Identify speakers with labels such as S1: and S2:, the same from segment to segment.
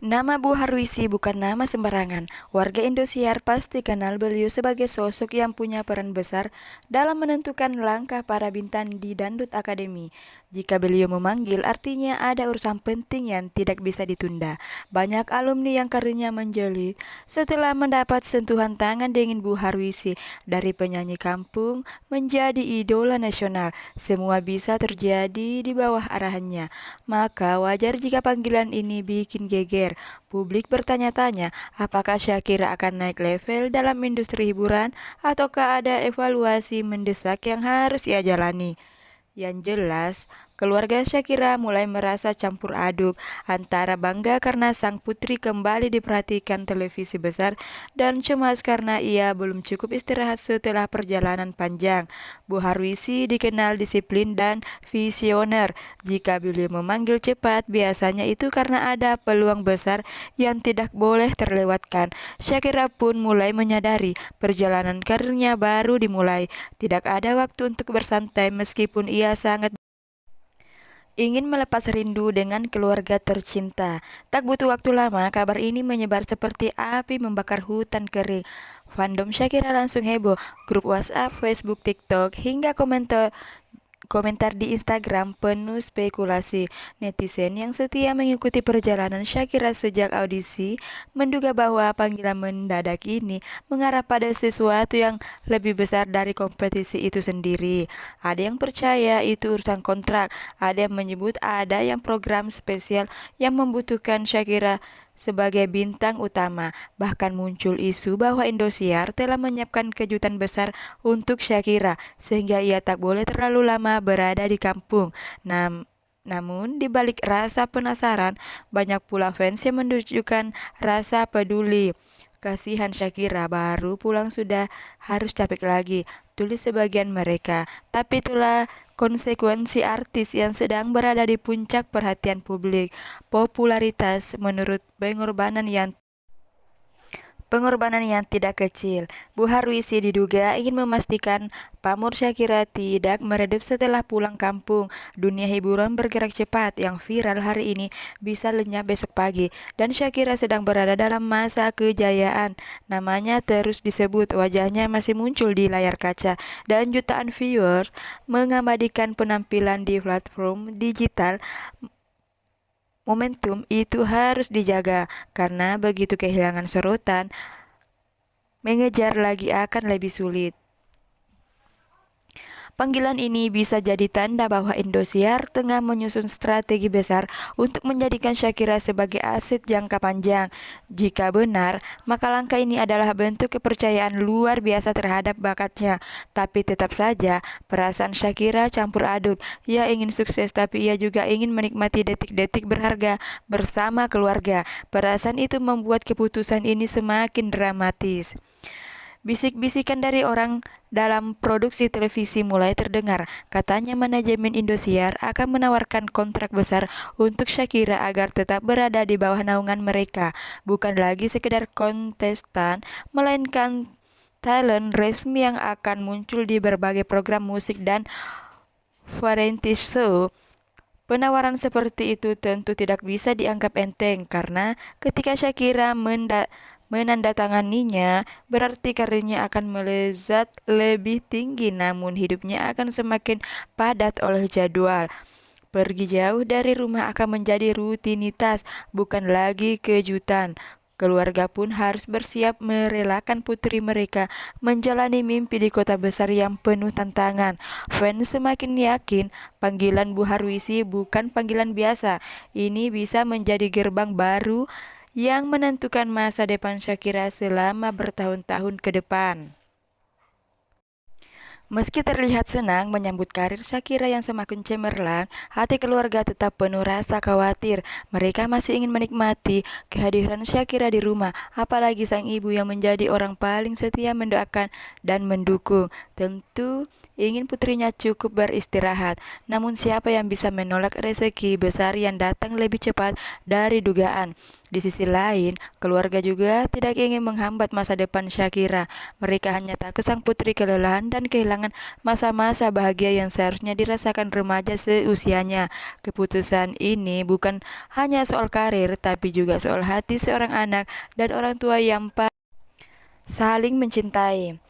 S1: Nama Bu Harwisi bukan nama sembarangan. Warga Indosiar pasti kenal beliau sebagai sosok yang punya peran besar dalam menentukan langkah para bintang di Dangdut Akademi. Jika beliau memanggil, artinya ada urusan penting yang tidak bisa ditunda. Banyak alumni yang karirnya menjelit setelah mendapat sentuhan tangan dingin Bu Harwisi, dari penyanyi kampung menjadi idola nasional. Semua bisa terjadi di bawah arahannya. Maka wajar jika panggilan ini bikin geger. Publik bertanya-tanya, apakah Shakira akan naik level dalam industri hiburan ataukah ada evaluasi mendesak yang harus ia jalani? Yang jelas, keluarga Shakira mulai merasa campur aduk antara bangga karena sang putri kembali diperhatikan televisi besar dan cemas karena ia belum cukup istirahat setelah perjalanan panjang. Bu Harwisi dikenal disiplin dan visioner. Jika beliau memanggil cepat, biasanya itu karena ada peluang besar yang tidak boleh terlewatkan. Shakira pun mulai menyadari perjalanan karirnya baru dimulai. Tidak ada waktu untuk bersantai meskipun ia sangat ingin melepas rindu dengan keluarga tercinta. Tak butuh waktu lama, kabar ini menyebar seperti api membakar hutan kering. Fandom Shakira langsung heboh. Grup WhatsApp, Facebook, TikTok, hingga komentar di Instagram penuh spekulasi. Netizen yang setia mengikuti perjalanan Shakira sejak audisi menduga bahwa panggilan mendadak ini mengarah pada sesuatu yang lebih besar dari kompetisi itu sendiri. Ada yang percaya itu urusan kontrak, ada yang menyebut ada yang program spesial yang membutuhkan Shakira sebagai bintang utama. Bahkan muncul isu bahwa Indosiar telah menyiapkan kejutan besar untuk Shakira, sehingga ia tak boleh terlalu lama berada di kampung. Namun, di balik rasa penasaran, banyak pula fans yang menunjukkan rasa peduli. Kasihan Shakira, baru pulang sudah harus capek lagi, tulis sebagian mereka. Tapi itulah konsekuensi artis yang sedang berada di puncak perhatian publik. Popularitas menurut pengorbanan yang tidak kecil. Bu Harwisi diduga ingin memastikan pamor Shakira tidak meredup setelah pulang kampung. Dunia hiburan bergerak cepat, yang viral hari ini bisa lenyap besok pagi. Dan Shakira sedang berada dalam masa kejayaan. Namanya terus disebut, wajahnya masih muncul di layar kaca. Dan jutaan viewer mengabadikan penampilan di platform digital. Momentum itu harus dijaga, karena begitu kehilangan sorotan, mengejar lagi akan lebih sulit. Panggilan ini bisa jadi tanda bahwa Indosiar tengah menyusun strategi besar untuk menjadikan Shakira sebagai aset jangka panjang. Jika benar, maka langkah ini adalah bentuk kepercayaan luar biasa terhadap bakatnya. Tapi tetap saja, perasaan Shakira campur aduk. Ia ingin sukses, tapi ia juga ingin menikmati detik-detik berharga bersama keluarga. Perasaan itu membuat keputusan ini semakin dramatis. Bisik-bisikan dari orang dalam produksi televisi mulai terdengar. Katanya manajemen Indosiar akan menawarkan kontrak besar untuk Shakira agar tetap berada di bawah naungan mereka. Bukan lagi sekedar kontestan, melainkan talent resmi yang akan muncul di berbagai program musik dan variety show. Penawaran seperti itu tentu tidak bisa dianggap enteng, karena ketika Shakira menandatanganinya, berarti karirnya akan melezat lebih tinggi, namun hidupnya akan semakin padat oleh jadwal. Pergi jauh dari rumah akan menjadi rutinitas, bukan lagi kejutan. Keluarga pun harus bersiap merelakan putri mereka menjalani mimpi di kota besar yang penuh tantangan. Fans semakin yakin panggilan Bu Harwisi bukan panggilan biasa. Ini bisa menjadi gerbang baru yang menentukan masa depan Shakira selama bertahun-tahun ke depan. Meski terlihat senang menyambut karir Shakira yang semakin cemerlang, hati keluarga tetap penuh rasa khawatir. Mereka masih ingin menikmati kehadiran Shakira di rumah, apalagi sang ibu yang menjadi orang paling setia mendoakan dan mendukung. Tentu ingin putrinya cukup beristirahat, namun siapa yang bisa menolak rezeki besar yang datang lebih cepat dari dugaan? Di sisi lain, keluarga juga tidak ingin menghambat masa depan Shakira. Mereka hanya takut sang putri kelelahan dan kehilangan masa-masa bahagia yang seharusnya dirasakan remaja seusianya. Keputusan ini bukan hanya soal karir, tapi juga soal hati seorang anak dan orang tua yang saling mencintai.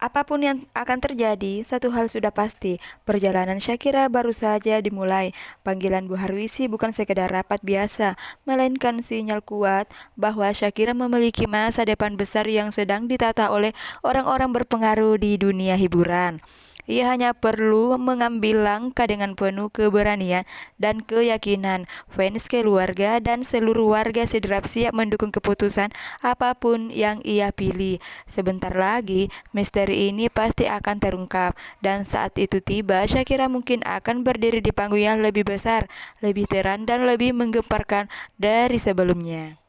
S1: Apapun yang akan terjadi, satu hal sudah pasti, perjalanan Shakira baru saja dimulai. Panggilan Bu Harwisi bukan sekedar rapat biasa, melainkan sinyal kuat bahwa Shakira memiliki masa depan besar yang sedang ditata oleh orang-orang berpengaruh di dunia hiburan. Ia hanya perlu mengambil langkah dengan penuh keberanian dan keyakinan. Fans, keluarga, dan seluruh warga Sidrap siap mendukung keputusan apapun yang ia pilih. Sebentar lagi, misteri ini pasti akan terungkap. Dan saat itu tiba, Shakira mungkin akan berdiri di panggung yang lebih besar, lebih terang, dan lebih menggemparkan dari sebelumnya.